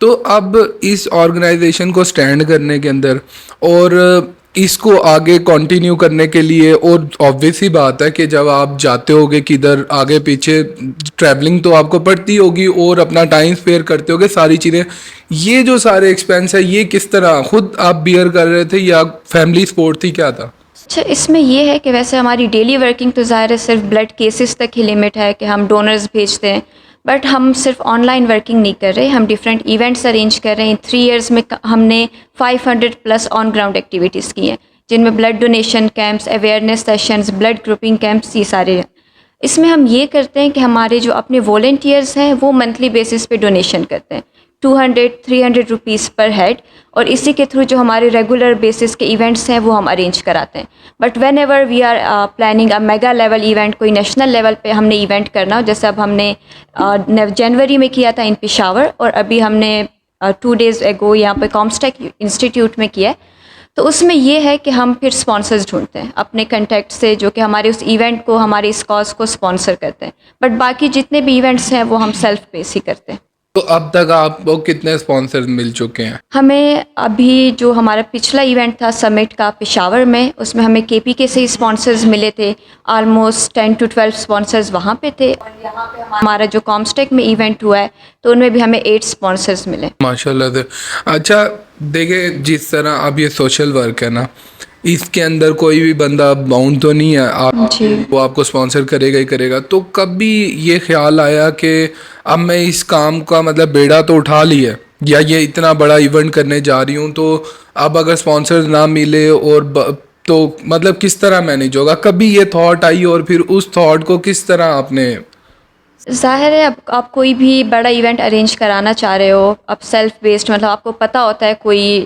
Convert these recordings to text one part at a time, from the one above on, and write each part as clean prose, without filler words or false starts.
تو اب اس آرگنائزیشن کو سٹینڈ کرنے کے اندر اور اس کو آگے کنٹینیو کرنے کے لیے، اور obvious سی بات ہے کہ جب آپ جاتے ہوگے کدھر آگے پیچھے ٹریولنگ تو آپ کو پڑتی ہوگی اور اپنا ٹائم اسپیئر کرتے ہوگے ساری چیزیں، یہ جو سارے ایکسپینس ہے یہ کس طرح خود آپ بیئر کر رہے تھے یا فیملی سپورٹ تھی، کیا تھا؟ اچھا، اس میں یہ ہے کہ ویسے ہماری ڈیلی ورکنگ تو ظاہر ہے صرف بلڈ کیسز تک ہی لمٹ ہے کہ ہم ڈونرز بھیجتے ہیں، بٹ ہم صرف آن لائن ورکنگ نہیں کر رہے، ہم ڈفرینٹ ایونٹس ارینج کر رہے ہیں. 3 ایئرس میں ہم نے 500 پلس آن گراؤنڈ ایکٹیویٹیز کی ہیں، جن میں blood donation camps, awareness sessions, blood grouping camps, یہ سارے ہیں. اس میں ہم یہ کرتے ہیں کہ ہمارے جو اپنے والنٹیئرس ہیں وہ منتھلی بیسس پہ ڈونیشن کرتے ہیں 200-300 روپیز پر ہیڈ، اور اسی کے تھرو جو ہمارے ریگولر بیسس کے ایونٹس ہیں وہ ہم ارینج کراتے ہیں. But whenever we are planning a mega level event, کوئی نیشنل لیول پہ ہم نے ایونٹ کرنا ہو، جیسے اب ہم نے جنوری میں کیا تھا ان پشاور، اور ابھی ہم نے 2 days ago یہاں پہ کامسٹیک انسٹیٹیوٹ میں کیا ہے، تو اس میں یہ ہے کہ ہم پھر اسپانسرز ڈھونڈتے ہیں اپنے کنٹیکٹ سے جو کہ ہمارے اس ایونٹ کو، ہمارے اس کاز کو اسپانسر کرتے ہیں. بٹ باقی جتنے بھی ایونٹس ہیں وہ ہم سیلف پیس ہی کرتے ہیں. تو اب تک آپ کو کتنے اسپانسر مل چکے ہیں؟ ہمیں ابھی جو ہمارا پچھلا ایونٹ تھا سمٹ کا پشاور میں، اس میں ہمیں کے پی کے سے اسپانسرز ملے تھے، آلموسٹ 10 to 12 اسپانسرز وہاں پہ تھے. اور یہاں پہ ہمارا جو کامسٹیک میں ایونٹ ہوا ہے تو ان میں بھی ہمیں 8 اسپانسرز ملے. ماشاء اللہ سے. اچھا دیکھیں، جس طرح اب یہ سوشل ورک ہے نا، اس کے اندر کوئی بھی بندہ باؤنڈ تو نہیں ہے، جی. وہ آپ کو اسپانسر کرے گا ہی کرے گا. تو کبھی یہ خیال آیا کہ اب میں اس کام کا مطلب بیڑا تو اٹھا لیا ہے، یا یہ اتنا بڑا ایونٹ کرنے جا رہی ہوں، تو اب اگر اسپانسر نہ ملے اور تو مطلب کس طرح مینیج ہوگا؟ کبھی یہ تھاٹ آئی اور پھر اس تھاٹ کو کس طرح آپ نے؟ ظاہر ہے اب آپ کوئی بھی بڑا ایونٹ ارینج کرانا چاہ رہے ہو، اب سیلف بیسڈ، مطلب آپ کو پتہ ہوتا ہے، کوئی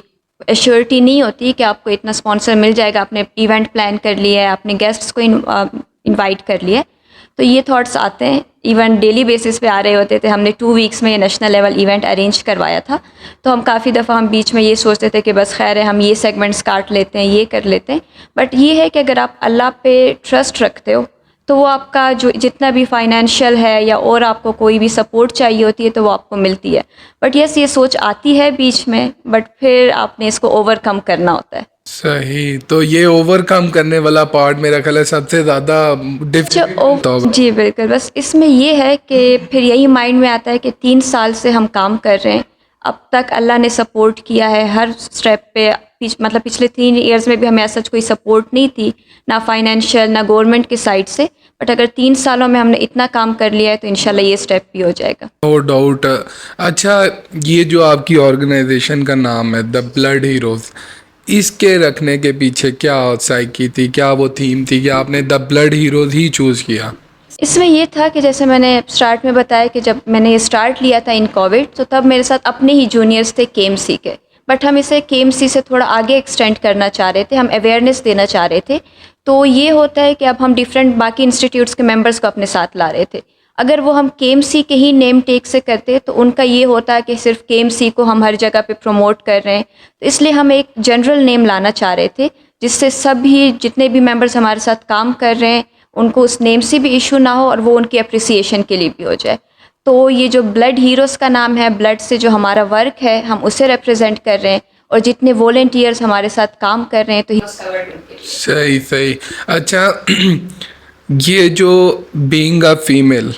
ایشورٹی نہیں ہوتی کہ آپ کو اتنا اسپانسر مل جائے گا. آپ نے ایونٹ پلان کر لیا ہے، اپنے گیسٹس کو انوائٹ کر لیا ہے، تو یہ تھاٹس آتے ہیں. ایون ڈیلی بیسس پہ آ رہے ہوتے تھے. ہم نے 2 weeks میں یہ نیشنل لیول ایونٹ ارینج کروایا تھا، تو ہم کافی دفعہ ہم بیچ میں یہ سوچتے تھے کہ بس خیر ہے، ہم یہ سیگمنٹس کاٹ لیتے ہیں، یہ کر لیتے ہیں. بٹ یہ ہے کہ اگر آپ اللہ پہ ٹرسٹ رکھتے ہو تو وہ آپ کا جو جتنا بھی فائنینشیل ہے یا اور آپ کو کوئی بھی سپورٹ چاہیے ہوتی ہے تو وہ آپ کو ملتی ہے. بٹ یس، یہ سوچ آتی ہے بیچ میں، بٹ پھر آپ نے اس کو اوور کم کرنا ہوتا ہے. صحیح. تو یہ اوور کم کرنے والا پارٹ میرا خیال ہے سب سے زیادہ ڈفیکلٹ ہوتا ہوگا. جی بالکل. بس اس میں یہ ہے کہ پھر یہی مائنڈ میں آتا ہے کہ 3 سال سے ہم کام کر رہے ہیں، اب تک اللہ نے سپورٹ کیا ہے ہر اسٹیپ پہ. مطلب پچھلے 3 ایئرز میں بھی ہمیں ایسا کوئی سپورٹ نہیں تھی، نہ فائنینشیل نہ گورنمنٹ کی سائڈ سے. بٹ اگر 3 سالوں میں ہم نے اتنا کام کر لیا ہے تو انشاءاللہ یہ اسٹیپ بھی ہو جائے گا. No doubt. اچھا، یہ جو آپ کی آرگنائزیشن کا نام ہے دا بلڈ ہیروز، اس کے رکھنے کے پیچھے کیا سائیکی تھی؟ کیا وہ تھیم تھی کہ آپ نے دا بلڈ ہیروز ہی چوز کیا؟ اس میں یہ تھا کہ جیسے میں نے اسٹارٹ میں بتایا کہ جب میں نے یہ اسٹارٹ لیا تھا ان کووڈ، تو تب میرے ساتھ اپنے ہی جونیئرس تھے کے ایم سی کے، بٹ ہم اسے کے ایم سی سے تھوڑا آگے ایکسٹینڈ کرنا چاہ رہے تھے، ہم اویئرنیس دینا چاہ رہے تھے. تو یہ ہوتا ہے کہ اب ہم ڈفرینٹ باقی انسٹیٹیوٹس کے ممبرس کو اپنے ساتھ لا رہے تھے. اگر وہ ہم کے ایم سی کے ہی نیم ٹیک سے کرتے تو ان کا یہ ہوتا کہ صرف کے ایم سی کو ہم ہر جگہ پہ پروموٹ کر رہے ہیں. تو اس لیے ہم ایک جنرل نیم لانا چاہ رہے تھے جس سے سبھی جتنے بھی ممبرس ہمارے ساتھ کام کر رہے ہیں ان کو اس نیم سے بھی ایشو نہ ہو اور وہ ان کی اپریسیشن کے لیے بھی ہو جائے. تو یہ جو بلڈ ہیروز کا نام ہے، بلڈ سے جو ہمارا ورک ہے ہم اسے ریپرزینٹ کر رہے ہیں، اور جتنے والنٹیئرس ہمارے ساتھ کام کر رہے ہیں تو صحیح صحیح. اچھا، یہ جو بینگ اے فیمیل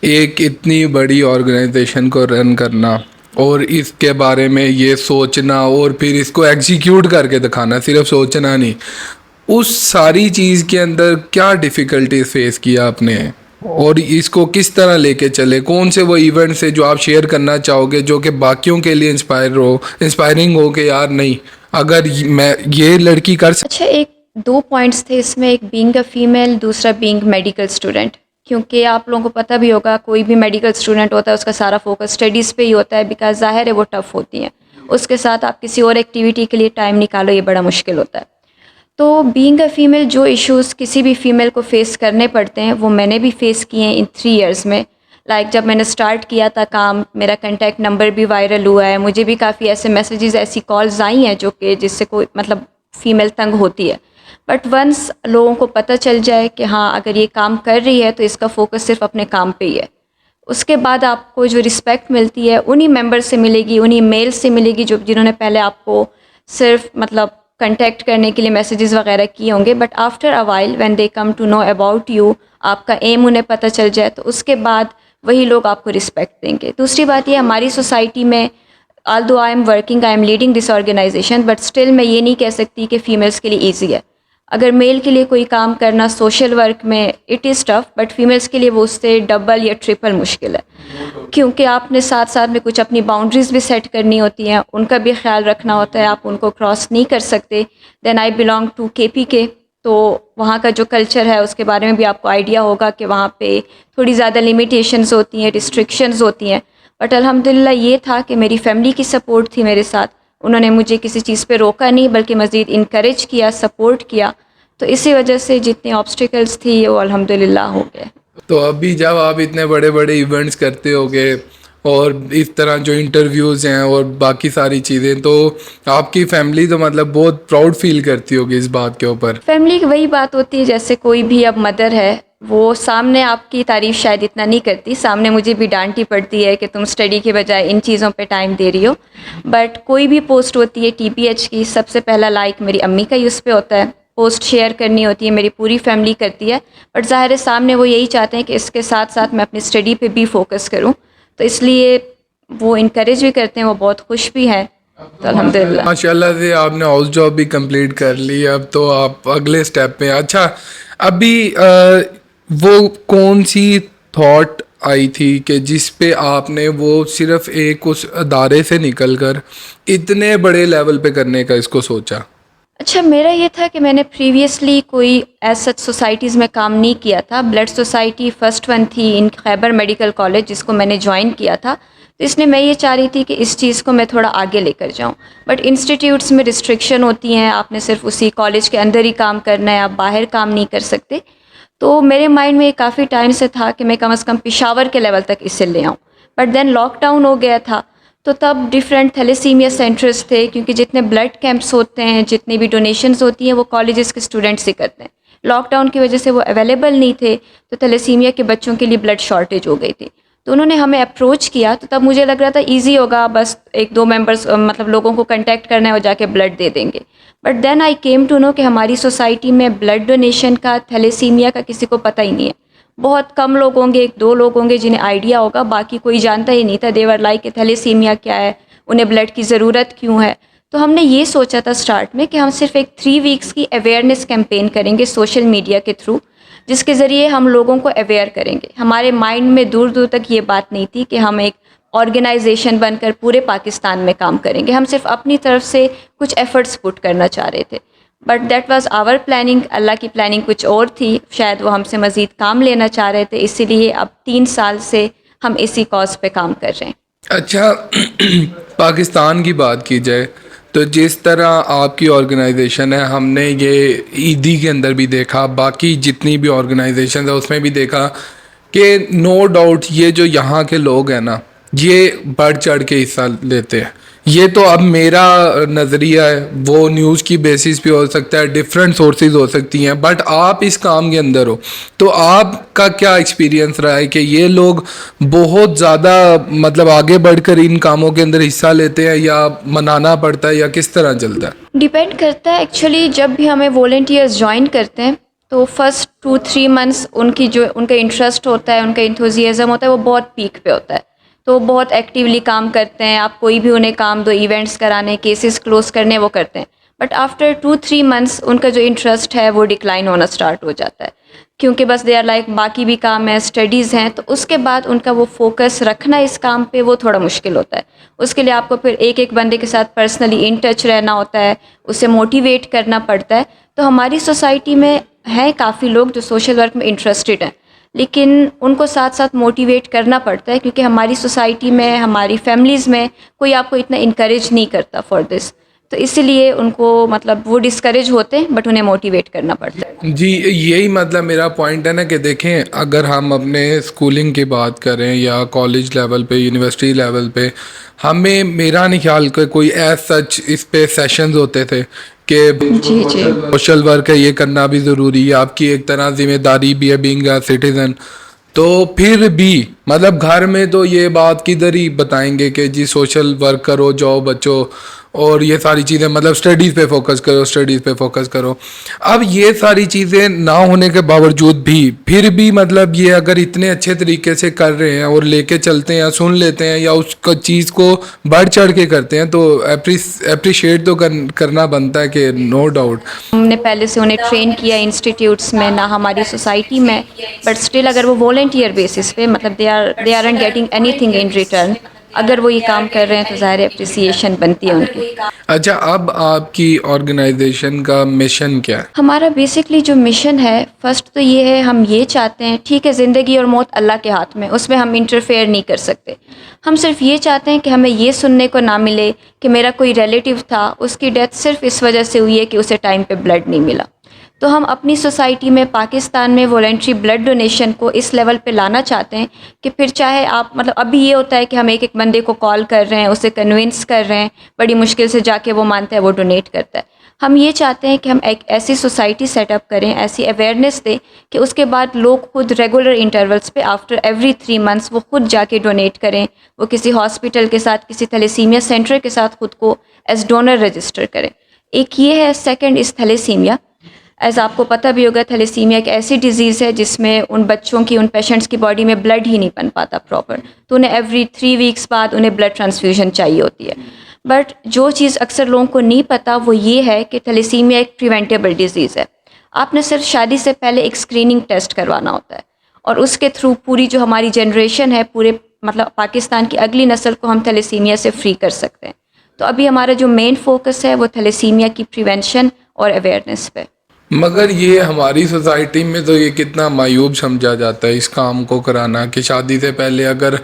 ایک اتنی بڑی آرگنائزیشن کو رن کرنا اور اس کے بارے میں یہ سوچنا اور پھر اس کو ایگزیکیوٹ کر کے دکھانا، صرف سوچنا نہیں، اس ساری چیز کے اندر کیا ڈیفیکلٹیز فیس کیا آپ نے اور اس کو کس طرح لے کے چلے؟ کون سے وہ ایونٹس ہیں جو آپ شیئر کرنا چاہو گے جو کہ باقیوں کے لیے انسپائرنگ ہو کہ یار نہیں، اگر میں یہ لڑکی کر اچھا، 2 پوائنٹس تھے اس میں، ایک بینگ اے فیمیل، دوسرا بینگ میڈیکل اسٹوڈنٹ. کیونکہ آپ لوگوں کو پتہ بھی ہوگا کوئی بھی میڈیکل اسٹوڈنٹ ہوتا ہے اس کا سارا فوکس اسٹڈیز پہ ہی ہوتا ہے، بیکاز ظاہر ہے وہ ٹف ہوتی ہیں، اس کے ساتھ آپ کسی اور ایکٹیویٹی کے لیے ٹائم نکالو، یہ بڑا مشکل ہوتا ہے. تو بینگ اے فیمیل جو ایشوز کسی بھی فیمیل کو فیس کرنے پڑتے ہیں وہ میں نے بھی فیس کیے ہیں ان 3 ایئرز میں. لائک جب میں نے اسٹارٹ کیا تھا کام، میرا کنٹیکٹ نمبر بھی وائرل ہوا ہے، مجھے بھی کافی ایسے میسیجز، ایسی کالز آئی ہیں جو کہ جس سے کوئی مطلب فیمیل تنگ ہوتی ہے. بٹ ونس لوگوں کو پتہ چل جائے کہ ہاں اگر یہ کام کر رہی ہے تو اس کا فوکس صرف اپنے کام پہ ہی ہے، اس کے بعد آپ کو جو رسپیکٹ ملتی ہے انہی ممبر سے ملے گی, انہی میل سے ملے گی جنہوں نے پہلے آپ کو صرف مطلب کنٹیکٹ کرنے کے لیے میسیجز وغیرہ کیے ہوں گے, but after a while when they come to know about you, آپ کا ایم انہیں پتہ چل جائے, تو اس کے بعد وہی لوگ آپ کو رسپیکٹ دیں گے. دوسری بات یہ, ہماری سوسائٹی میں although I am working, I am leading this organization, but still میں یہ نہیں کہہ سکتی کہ فیمیلس کے لیے ایزی ہے. اگر میل کے لیے کوئی کام کرنا سوشل ورک میں it is tough, but families کے لیے وہ اس سے ڈبل یا ٹرپل مشکل ہے, کیونکہ آپ نے ساتھ ساتھ میں کچھ اپنی باؤنڈریز بھی سیٹ کرنی ہوتی ہیں, ان کا بھی خیال رکھنا ہوتا ہے, آپ ان کو کراس نہیں کر سکتے. دین آئی بلانگ ٹو KPK, تو وہاں کا جو کلچر ہے اس کے بارے میں بھی آپ کو آئیڈیا ہوگا کہ وہاں پہ تھوڑی زیادہ لمیٹیشنز ہوتی ہیں, ریسٹرکشنز ہوتی ہیں. بٹ الحمدللہ یہ تھا کہ میری فیملی کی سپورٹ تھی میرے ساتھ, انہوں نے مجھے کسی چیز پہ روکا نہیں بلکہ مزید انکریج کیا, سپورٹ کیا, تو اسی وجہ سے جتنے آبسٹیکلز تھی وہ الحمدللہ ہو گئے. تو ابھی جب آپ اتنے بڑے بڑے ایونٹس کرتے ہوگے اور اس طرح جو انٹرویوز ہیں اور باقی ساری چیزیں, تو آپ کی فیملی تو مطلب بہت پراؤڈ فیل کرتی ہوگی اس بات کے اوپر. فیملی کی وہی بات ہوتی ہے, جیسے کوئی بھی اب مدر ہے وہ سامنے آپ کی تعریف شاید اتنا نہیں کرتی, سامنے مجھے بھی ڈانٹی پڑتی ہے کہ تم اسٹڈی کے بجائے ان چیزوں پہ ٹائم دے رہی ہو. بٹ کوئی بھی پوسٹ ہوتی ہے TPH کی, سب سے پہلا لائک میری امی کا ہی اس پہ ہوتا ہے, پوسٹ شیئر کرنی ہوتی ہے میری پوری فیملی کرتی ہے, بٹ ظاہر ہے سامنے وہ یہی چاہتے ہیں کہ اس کے ساتھ ساتھ میں اپنی اسٹڈی پہ بھی فوکس کروں, تو اس لیے وہ انکریج بھی کرتے ہیں, وہ بہت خوش بھی ہیں. تو الحمدللہ ماشاء اللہ سے آپ نے ہاؤس جاب بھی کمپلیٹ کر لی, اب تو آپ اگلے اسٹیپ پہ. اچھا, ابھی وہ کون سی تھاٹ آئی تھی کہ جس پہ آپ نے وہ صرف ایک اس ادارے سے نکل کر اتنے بڑے لیول پہ کرنے کا اس کو سوچا؟ اچھا, میرا یہ تھا کہ میں نے پریویسلی کوئی ایز سچ سوسائٹیز میں کام نہیں کیا تھا. بلڈ سوسائٹی فرسٹ ون تھی ان خیبر میڈیکل کالج جس کو میں نے جوائن کیا تھا, تو اس لیے میں یہ چاہ رہی تھی کہ اس چیز کو میں تھوڑا آگے لے کر جاؤں. بٹ انسٹیٹیوٹس میں ریسٹرکشن ہوتی ہیں, آپ نے صرف اسی کالج کے اندر ہی کام کرنا ہے, آپ باہر کام نہیں کر سکتے. تو میرے مائنڈ میں کافی ٹائم سے تھا کہ میں کم از کم پشاور کے لیول تک اسے لے آؤں, بٹ دین لاک ڈاؤن ہو گیا تھا. تو تب ڈفرینٹ تھیلیسیمیا سینٹرز تھے, کیونکہ جتنے بلڈ کیمپس ہوتے ہیں, جتنی بھی ڈونیشنز ہوتی ہیں وہ کالجز کے اسٹوڈنٹس ہی کرتے ہیں. لاک ڈاؤن کی وجہ سے وہ اویلیبل نہیں تھے, تو تھیلیسیمیا کے بچوں کے لیے بلڈ شارٹیج ہو گئی تھی. تو انہوں نے ہمیں اپروچ کیا, تو تب مجھے لگ رہا تھا ایزی ہوگا, بس ایک دو ممبرس مطلب لوگوں کو کنٹیکٹ کرنا ہے, وہ جا کے بلڈ دے دیں گے. But then I came to know کہ ہماری سوسائٹی میں بلڈ ڈونیشن کا, تھیلیسیمیا کا کسی کو پتہ ہی نہیں ہے. بہت کم لوگ ہوں گے, ایک دو لوگ ہوں گے جنہیں آئیڈیا ہوگا, باقی کوئی جانتا ہی نہیں تھا. دیور لائک کہ تھیلیسیمیا کیا ہے, انہیں بلڈ کی ضرورت کیوں ہے. تو ہم نے یہ سوچا تھا اسٹارٹ میں کہ ہم صرف ایک 3 ویکس کی اویئرنیس کیمپین کریں گے سوشل میڈیا کے تھرو, جس کے ذریعے ہم لوگوں کو اویئر کریں گے. ہمارے مائنڈ میں دور دور تک یہ بات نہیں تھی کہ ہم ایک آرگنائزیشن بن کر پورے پاکستان میں کام کریں گے, ہم صرف اپنی طرف سے کچھ ایفرٹس پٹ کرنا چاہ رہے تھے. But that was our planning, اللہ کی پلاننگ کچھ اور تھی, شاید وہ ہم سے مزید کام لینا چاہ رہے تھے, اسی لیے اب 3 سال سے ہم اسی کاز پہ کام کر رہے ہیں. اچھا, پاکستان کی بات کی جائے تو جس طرح آپ کی آرگنائزیشن ہے, ہم نے یہ عیدی کے اندر بھی دیکھا, باقی جتنی بھی آرگنائزیشن ہے اس میں بھی دیکھا کہ نو ڈاؤٹ یہ جو یہاں کے لوگ ہیں نا, یہ بڑھ چڑھ کے حصہ لیتے ہیں. یہ تو اب میرا نظریہ ہے, وہ نیوز کی بیسس پہ ہو سکتا ہے, ڈفرینٹ سورسز ہو سکتی ہیں, بٹ آپ اس کام کے اندر ہو, تو آپ کا کیا ایکسپیرینس رہا ہے کہ یہ لوگ بہت زیادہ مطلب آگے بڑھ کر ان کاموں کے اندر حصہ لیتے ہیں, یا منانا پڑتا ہے, یا کس طرح چلتا ہے؟ ڈیپینڈ کرتا ہے ایکچولی. جب بھی ہمیں والنٹیئرز جوائن کرتے ہیں تو فرسٹ 2-3 منتھس ان کا انٹرسٹ ہوتا ہے, ان کا انتھوزیازم ہوتا ہے, وہ بہت پیک پہ ہوتا ہے, تو وہ بہت ایکٹیولی کام کرتے ہیں. آپ کوئی بھی انہیں کام دو, ایونٹس کرانے, کیسز کلوز کرنے, وہ کرتے ہیں. بٹ آفٹر 2-3 منتھس ان کا جو انٹرسٹ ہے وہ ڈکلائن ہونا اسٹارٹ ہو جاتا ہے, کیونکہ بس دے آر لائک باقی بھی کام ہے, اسٹڈیز ہیں, تو اس کے بعد ان کا وہ فوکس رکھنا اس کام پہ وہ تھوڑا مشکل ہوتا ہے. اس کے لیے آپ کو پھر ایک ایک بندے کے ساتھ پرسنلی ان ٹچ رہنا ہوتا ہے, اسے موٹیویٹ کرنا پڑتا ہے. تو ہماری سوسائٹی میں ہیں کافی لوگ جو سوشل ورک میں انٹرسٹڈ ہیں, لیکن ان کو ساتھ ساتھ موٹیویٹ کرنا پڑتا ہے, کیونکہ ہماری سوسائٹی میں, ہماری فیملیز میں کوئی آپ کو اتنا انکریج نہیں کرتا فار دس, تو اسی لیے ان کو مطلب وہ ڈسکریج ہوتے ہیں, بٹ انہیں موٹیویٹ کرنا پڑتا ہے. جی, یہی مطلب میرا پوائنٹ ہے نا کہ دیکھیں, اگر ہم اپنے اسکولنگ کی بات کریں یا کالج لیول پہ, یونیورسٹی لیول پہ, ہمیں میرا نہیں خیال کہ کوئی ایز سچ اس پہ سیشنز ہوتے تھے کہ جی جی سوشل ورک ہے, یہ کرنا بھی ضروری ہے, آپ کی ایک طرح ذمہ داری بھی ہے بینگ اے سٹیزن. تو پھر بھی مطلب گھر میں تو یہ بات کدھر ہی بتائیں گے کہ جی سوشل ورک کرو، جاؤ بچو، اور یہ ساری چیزیں مطلب اسٹڈیز پہ فوکس کرو، اسٹڈیز پہ فوکس کرو. اب یہ ساری چیزیں نہ ہونے کے باوجود بھی پھر بھی مطلب یہ اگر اتنے اچھے طریقے سے کر رہے ہیں اور لے کے چلتے ہیں یا سن لیتے ہیں یا اس چیز کو بڑھ چڑھ کے کرتے ہیں تو اپریشیٹ تو کرنا بنتا ہے کہ نو ڈاؤٹ. ہم نے پہلے سے انہیں ٹرین کیا انسٹیٹیوٹس میں، نہ ہماری سوسائٹی میں، بٹ اسٹل اگر وہ والنٹیئر بیسس پہ مطلب they aren't getting anything in return, اگر وہ یہ کام کر رہے ہیں تو ظاہر اپریسیشن بنتی ہے ان کی. اچھا، اب آپ کی آرگنائزیشن کا مشن کیا ہے؟ ہمارا بیسکلی جو مشن ہے، فرسٹ تو یہ ہے، ہم یہ چاہتے ہیں، ٹھیک ہے زندگی اور موت اللہ کے ہاتھ میں، اس میں ہم انٹرفیئر نہیں کر سکتے. ہم صرف یہ چاہتے ہیں کہ ہمیں یہ سننے کو نہ ملے کہ میرا کوئی ریلیٹیو تھا، اس کی ڈیتھ صرف اس وجہ سے ہوئی ہے کہ اسے ٹائم پہ بلڈ نہیں ملا. تو ہم اپنی سوسائٹی میں پاکستان میں والنٹری بلڈ ڈونیشن کو اس لیول پہ لانا چاہتے ہیں کہ پھر چاہے آپ مطلب ابھی یہ ہوتا ہے کہ ہم ایک ایک بندے کو کال کر رہے ہیں، اسے کنونس کر رہے ہیں، بڑی مشکل سے جا کے وہ مانتا ہے، وہ ڈونیٹ کرتا ہے. ہم یہ چاہتے ہیں کہ ہم ایک ایسی سوسائٹی سیٹ اپ کریں، ایسی اویئرنیس دیں کہ اس کے بعد لوگ خود ریگولر انٹرولس پہ آفٹر ایوری 3 months وہ خود جا کے ڈونیٹ کریں، وہ کسی ہاسپٹل کے ساتھ، کسی تھیلیسیمیا سینٹر کے ساتھ خود کو ایز ڈونر رجسٹر کریں. ایک یہ ہے. Second is thalassaemia. ایز آپ کو پتہ بھی ہوگا، تھیلیسیمیا ایک ایسی ڈیزیز ہے جس میں ان بچوں کی، ان پیشنٹس کی باڈی میں بلڈ ہی نہیں بن پاتا پراپر، تو انہیں ایوری 3 weeks بعد انہیں بلڈ ٹرانسفیوژن چاہیے ہوتی ہے. بٹ جو چیز اکثر لوگوں کو نہیں پتہ وہ یہ ہے کہ تھیلیسیمیا ایک پریونٹیبل ڈیزیز ہے. آپ نے صرف شادی سے پہلے ایک اسکریننگ ٹیسٹ کروانا ہوتا ہے، اور اس کے تھرو پوری جو ہماری جنریشن ہے، پورے مطلب پاکستان کی اگلی نسل کو ہم تھیلیسیمیا سے فری کر سکتے ہیں. تو ابھی ہمارا جو مین فوکس ہے وہ تھیلیسیمیا کی پریونشن اور اویئرنیس پہ. مگر یہ ہماری سوسائٹی میں تو یہ کتنا معیوب سمجھا جاتا ہے اس کام کو کرانا کہ شادی سے پہلے اگر،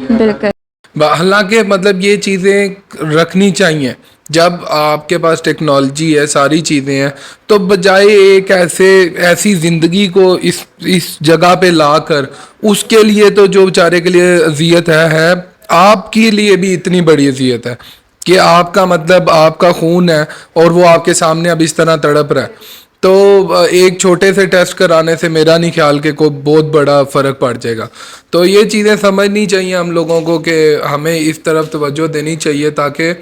بالکل. حالانکہ مطلب یہ چیزیں رکھنی چاہیے. جب آپ کے پاس ٹیکنالوجی ہے، ساری چیزیں ہیں، تو بجائے ایک ایسی زندگی کو اس جگہ پہ لا کر، اس کے لیے تو جو بیچارے کے لیے اذیت ہے آپ کے لیے بھی اتنی بڑی اذیت ہے کہ آپ کا مطلب آپ کا خون ہے اور وہ آپ کے سامنے اب اس طرح تڑپ رہا ہے. تو ایک چھوٹے سے ٹیسٹ کرانے سے میرا نہیں خیال کہ کوئی بہت بڑا فرق پڑ جائے گا. تو یہ چیزیں سمجھنی چاہیے ہم لوگوں کو کہ ہمیں اس طرف توجہ دینی چاہیے تاکہ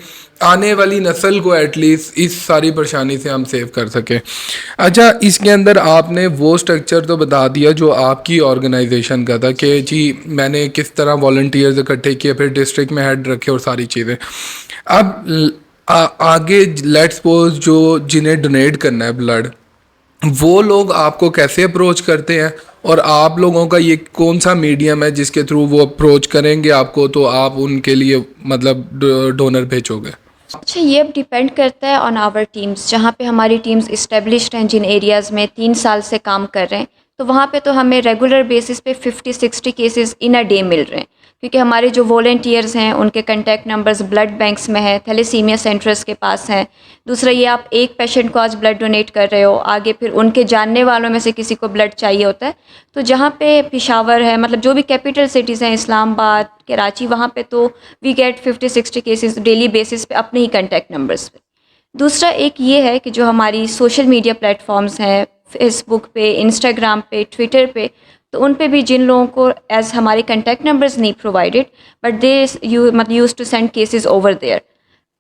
آنے والی نسل کو ایٹ لیسٹ اس ساری پریشانی سے ہم سیو کر سکیں. اچھا، اس کے اندر آپ نے وہ سٹرکچر تو بتا دیا جو آپ کی آرگنائزیشن کا تھا کہ جی میں نے کس طرح والنٹیئرز اکٹھے کیے، پھر ڈسٹرکٹ میں ہیڈ رکھے اور ساری چیزیں. اب آگے لیٹ سپوز جو جنہیں ڈونیٹ کرنا ہے بلڈ، وہ لوگ آپ کو کیسے اپروچ کرتے ہیں، اور آپ لوگوں کا یہ کون سا میڈیم ہے جس کے تھرو وہ اپروچ کریں گے آپ کو تو آپ ان کے لیے مطلب ڈونر بھیجو گے؟ اچھا، یہ اب ڈیپینڈ کرتا ہے آن آور ٹیمز. جہاں پہ ہماری ٹیمز اسٹیبلشڈ ہیں، جن ایریاز میں 3 سال سے کام کر رہے ہیں، تو وہاں پہ تو ہمیں ریگولر بیسس پہ 50-60 کیسز ان اے ڈے مل رہے ہیں، کیونکہ ہمارے جو والنٹیئرز ہیں ان کے کنٹیکٹ نمبرز بلڈ بینکس میں ہے، تھیلیسیمیا سینٹرز کے پاس ہیں. دوسرا یہ آپ ایک پیشنٹ کو آج بلڈ ڈونیٹ کر رہے ہو، آگے پھر ان کے جاننے والوں میں سے کسی کو بلڈ چاہیے ہوتا ہے. تو جہاں پہ پشاور ہے، مطلب جو بھی کیپٹل سٹیز ہیں، اسلام آباد، کراچی، وہاں پہ تو we get 50-60 cases daily basis پہ اپنے ہی کنٹیکٹ نمبرز پہ. دوسرا ایک یہ ہے کہ جو ہماری سوشل میڈیا پلیٹ فارمز ہیں، فیس بک پہ، انسٹاگرام پہ، ٹویٹر پہ، تو ان پہ بھی جن لوگوں کو ایز ہمارے کنٹیکٹ نمبرز نہیں provided but they use to send cases over there.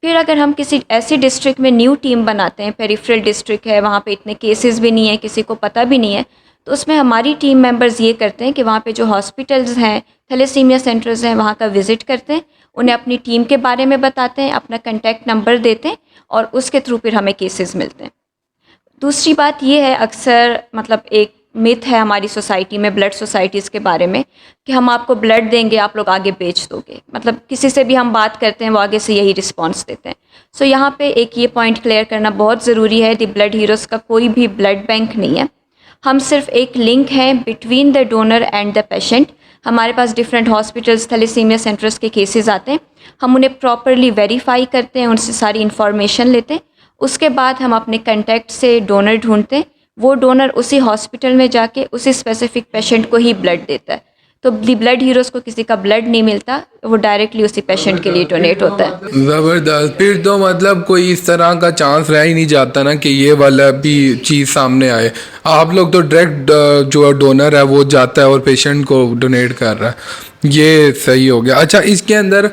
پھر اگر ہم کسی ایسی ڈسٹرکٹ میں نیو ٹیم بناتے ہیں، پیریفرل ڈسٹرکٹ ہے، وہاں پہ اتنے کیسز بھی نہیں ہیں، کسی کو پتہ بھی نہیں ہے، تو اس میں ہماری ٹیم ممبرز یہ کرتے ہیں کہ وہاں پہ جو ہاسپٹلز ہیں، تھیلیسیمیا سینٹرز ہیں، وہاں کا وزٹ کرتے ہیں، انہیں اپنی ٹیم کے بارے میں بتاتے ہیں، اپنا کنٹیکٹ نمبر دیتے ہیں، اور اس کے تھرو پھر ہمیں کیسز ملتے ہیں. دوسری بات یہ ہے، اکثر مطلب ایک متھ ہے ہماری سوسائٹی میں، بلڈ سوسائٹیز کے بارے میں، کہ ہم آپ کو بلڈ دیں گے، آپ لوگ آگے بیچ دو گے. مطلب کسی سے بھی ہم بات کرتے ہیں، وہ آگے سے یہی رسپانس دیتے ہیں. سو یہاں پہ ایک یہ پوائنٹ کلیئر کرنا بہت ضروری ہے، دی بلڈ ہیروز کا کوئی بھی بلڈ بینک نہیں ہے. ہم صرف ایک لنک ہیں between the donor and the patient. ہمارے پاس ڈفرینٹ ہاسپٹلس، تھیلیسیمیا سینٹرز کے کیسز آتے ہیں، ہم انہیں پراپرلی ویریفائی کرتے ہیں، ان سے ساری انفارمیشن لیتے ہیں. اس کے بعد ہم اپنے کنٹیکٹ سے ڈونر ڈھونڈتے ہیں، وہ ڈونر اسی ہاسپٹل میں جا کے اسی اسپیسیفک پیشنٹ کو ہی بلڈ دیتا ہے. تو دی بلڈ ہیروز کو کسی کا بلڈ نہیں ملتا, وہ ڈائریکٹلی اسی پیشنٹ کے لیے ڈونیٹ ہوتا ہے. زبردست. پھر تو مطلب کوئی اس طرح کا چانس رہ ہی نہیں جاتا نا کہ یہ والا بھی چیز سامنے آئے. آپ لوگ تو ڈائریکٹ جو ڈونر ہے وہ جاتا ہے اور پیشنٹ کو ڈونیٹ کر رہا ہے, یہ صحیح ہو گیا. اچھا, اس کے اندر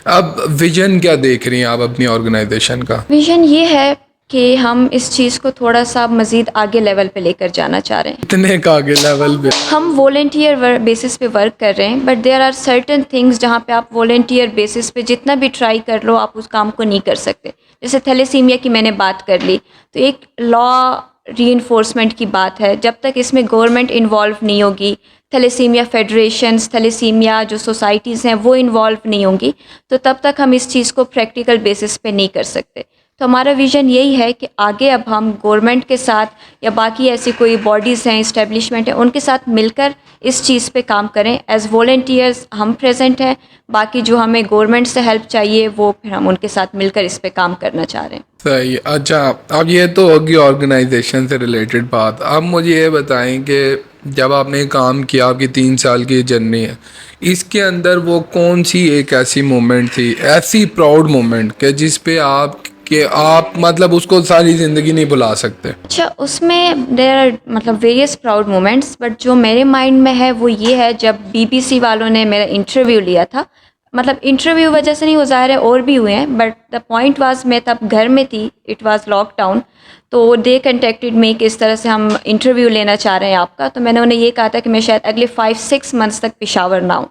اب ویژن کیا دیکھ رہی ہیں آپ اپنی آرگنائزیشن کا؟ ویژن یہ ہے کہ ہم اس چیز کو تھوڑا سا مزید آگے لیول پہ لے کر جانا چاہ رہے ہیں. اتنے کا آگے لیول پہ ہم والنٹیئر بیسس پہ ورک کر رہے ہیں, but there are certain things جہاں پہ آپ والنٹیئر بیسس پہ جتنا بھی ٹرائی کر لو آپ اس کام کو نہیں کر سکتے. جیسے تھیلیسیمیا کی میں نے بات کر لی, تو ایک لا ری انفورسمنٹ کی بات ہے. جب تک اس میں گورنمنٹ انوالو نہیں ہوگی, تھیلیسیمیا فیڈریشنز, تھیلیسیمیا جو سوسائٹیز ہیں وہ انوالو نہیں ہوں گی, تو تب تک ہم اس چیز کو پریکٹیکل بیسس پہ نہیں کر سکتے. تو ہمارا ویژن یہی ہے کہ آگے اب ہم گورنمنٹ کے ساتھ یا باقی ایسی کوئی باڈیز ہیں, اسٹیبلشمنٹ ہیں, ان کے ساتھ مل کر اس چیز پہ کام کریں. ایز والنٹیئرز ہم پریزنٹ ہیں, باقی جو ہمیں گورنمنٹ سے ہیلپ چاہیے وہ پھر ہم ان کے ساتھ مل کر اس پہ کام کرنا چاہ رہے ہیں. صحیح. اچھا, اب یہ تو ہوگی آرگنائزیشن سے ریلیٹڈ بات. اب مجھے یہ بتائیں کہ جب آپ نے کام کیا, آپ کی 3 سال کی جرنی ہے, اس کے اندر وہ کون سی ایک ایسی مومنٹ تھی, ایسی پراؤڈ مومنٹ کہ جس پہ آپ مطلب اس کو ساری زندگی نہیں بھلا سکتے؟ اچھا, اس میں دیر آر مطلب ویریس پراؤڈ مومنٹس, بٹ جو میرے مائنڈ میں ہے وہ یہ ہے جب BBC والوں نے میرا انٹرویو لیا تھا. مطلب انٹرویو وجہ سے نہیں, وہ ظاہر ہے اور بھی ہوئے ہیں, بٹ دا پوائنٹ واز میں تب گھر میں تھی, اٹ واز لاک ڈاؤن, تو دے کنٹیکٹڈ می کہ اس طرح سے ہم انٹرویو لینا چاہ رہے ہیں آپ کا. تو میں نے انہیں یہ کہا تھا کہ میں شاید اگلے 5-6 منتھس تک پشاور نہ ہوں,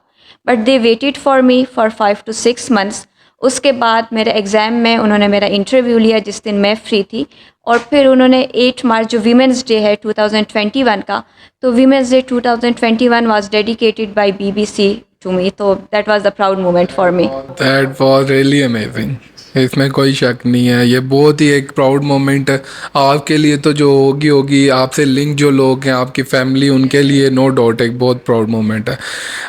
but they waited for me for 5 to 6 months. اس کے بعد میرے ایگزام میں انہوں نے میرا انٹرویو لیا جس دن میں فری تھی, اور پھر انہوں نے 8 مارچ جو ویمنس ڈے ہے 2021 کا, تو women's day 2021 was dedicated by BBC to me. تو that was the proud moment for me. That was really amazing, اس میں کوئی شک نہیں ہے. یہ بہت ہی ایک پراؤڈ مومنٹ ہے آپ کے لیے, تو جو ہوگی آپ سے لنک جو لوگ ہیں, آپ کی فیملی, ان کے لیے نو ڈاؤٹ ایک بہت پراؤڈ مومنٹ ہے.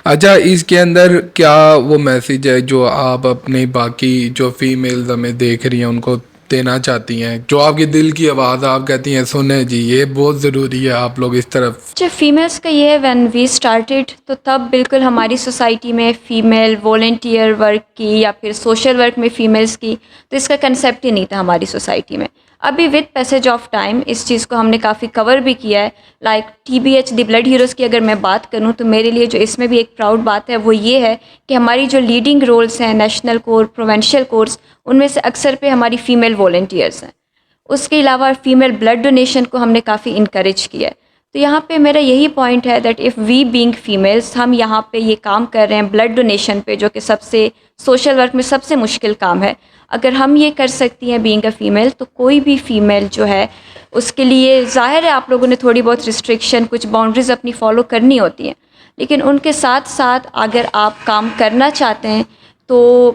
اچھا, اس کے اندر کیا وہ میسیج ہے جو آپ اپنی باقی جو فیمیلز ہمیں دیکھ رہی ہیں ان کو دینا چاہتی ہیں, جو آپ کی دل کی آواز آپ کہتی ہیں سنیں جی یہ بہت ضروری ہے آپ لوگ اس طرف؟ اچھا, فیمیلس کا یہ ہے, وین وی اسٹارٹیڈ تو تب بالکل ہماری سوسائٹی میں فیمیل والنٹیئر ورک کی یا پھر سوشل ورک میں فیمیلس کی, تو اس کا کنسیپٹ ہی نہیں تھا ہماری سوسائٹی میں. ابھی وتھ پیسج آف ٹائم اس چیز کو ہم نے کافی کور بھی کیا ہے. لائک TBH دی بلڈ ہیروز کی اگر میں بات کروں تو میرے لیے جو اس میں بھی ایک پراؤڈ بات ہے وہ یہ ہے کہ ہماری جو لیڈنگ رولز ہیں, نیشنل کور, پروونشل کورس, ان میں سے اکثر پہ ہماری فیمیل والنٹیئرس ہیں. اس کے علاوہ فیمیل بلڈ ڈونیشن کو ہم نے کافی انکریج کیا ہے. تو یہاں پہ میرا یہی پوائنٹ ہے that if we being families, ہم یہاں پہ یہ کام کر رہے ہیں بلڈ ڈونیشن پہ, جو کہ سب سے سوشل ورک میں سب سے مشکل کام ہے. اگر ہم یہ کر سکتی ہیں بینگ اے فیمیل, تو کوئی بھی فیمیل جو ہے اس کے لیے ظاہر ہے آپ لوگوں نے تھوڑی بہت ریسٹرکشن, کچھ باؤنڈریز اپنی فالو کرنی ہوتی ہیں, لیکن ان کے ساتھ ساتھ اگر آپ کام کرنا چاہتے ہیں تو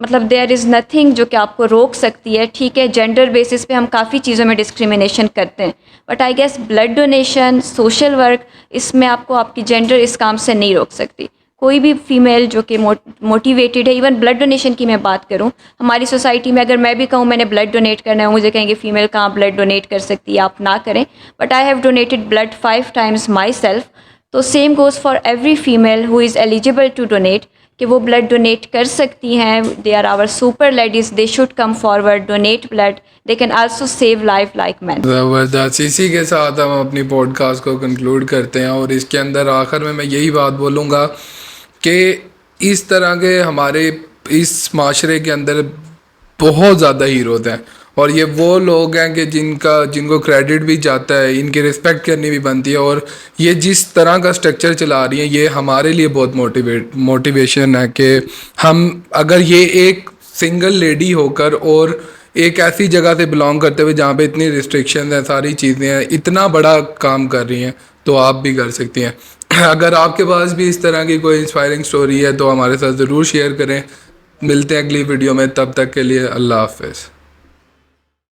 مطلب دیر از نتھنگ جو کہ آپ کو روک سکتی ہے. ٹھیک ہے, جینڈر بیسس پہ ہم کافی چیزوں میں ڈسکریمنیشن کرتے ہیں, but I guess blood donation, social work, اس میں آپ کو آپ کی جینڈر اس کام سے نہیں روک سکتی. کوئی بھی فیمیل جو کہ موٹیویٹیڈ ہے, ایون بلڈ ڈونیشن کی میں بات کروں, ہماری سوسائٹی میں اگر میں بھی کہوں میں نے بلڈ ڈونیٹ کرنا ہے, مجھے کہیں گے فیمیل کہاں بلڈ ڈونیٹ کر سکتی ہے, آپ نہ کریں. But I have donated blood 5 times myself. تو same goes for every female who is eligible to donate, کہ وہ بلڈ ڈونیٹ کر سکتی ہیں. They are our super ladies, they should come forward, donate blood, they can also save life like men. زبردست. اسی کے ساتھ ہم اپنی پوڈ کاسٹ کو کنکلوڈ کرتے ہیں, اور اس کے اندر آخر میں یہی بات بولوں گا کہ اس طرح کے ہمارے اس معاشرے کے اندر بہت زیادہ ہیروز ہیں, اور یہ وہ لوگ ہیں کہ جن کو کریڈٹ بھی جاتا ہے, ان کی رسپیکٹ کرنی بھی بنتی ہے, اور یہ جس طرح کا سٹرکچر چلا رہی ہیں یہ ہمارے لیے بہت موٹیویشن ہے کہ ہم اگر یہ ایک سنگل لیڈی ہو کر اور ایک ایسی جگہ سے بلانگ کرتے ہوئے جہاں پہ اتنی ریسٹرکشنز ہیں, ساری چیزیں ہیں, اتنا بڑا کام کر رہی ہیں, تو آپ بھی کر سکتی ہیں. اگر آپ کے پاس بھی اس طرح کی کوئی انسپائرنگ سٹوری ہے تو ہمارے ساتھ ضرور شیئر کریں. ملتے ہیں اگلی ویڈیو میں, تب تک کے لیے اللہ حافظ.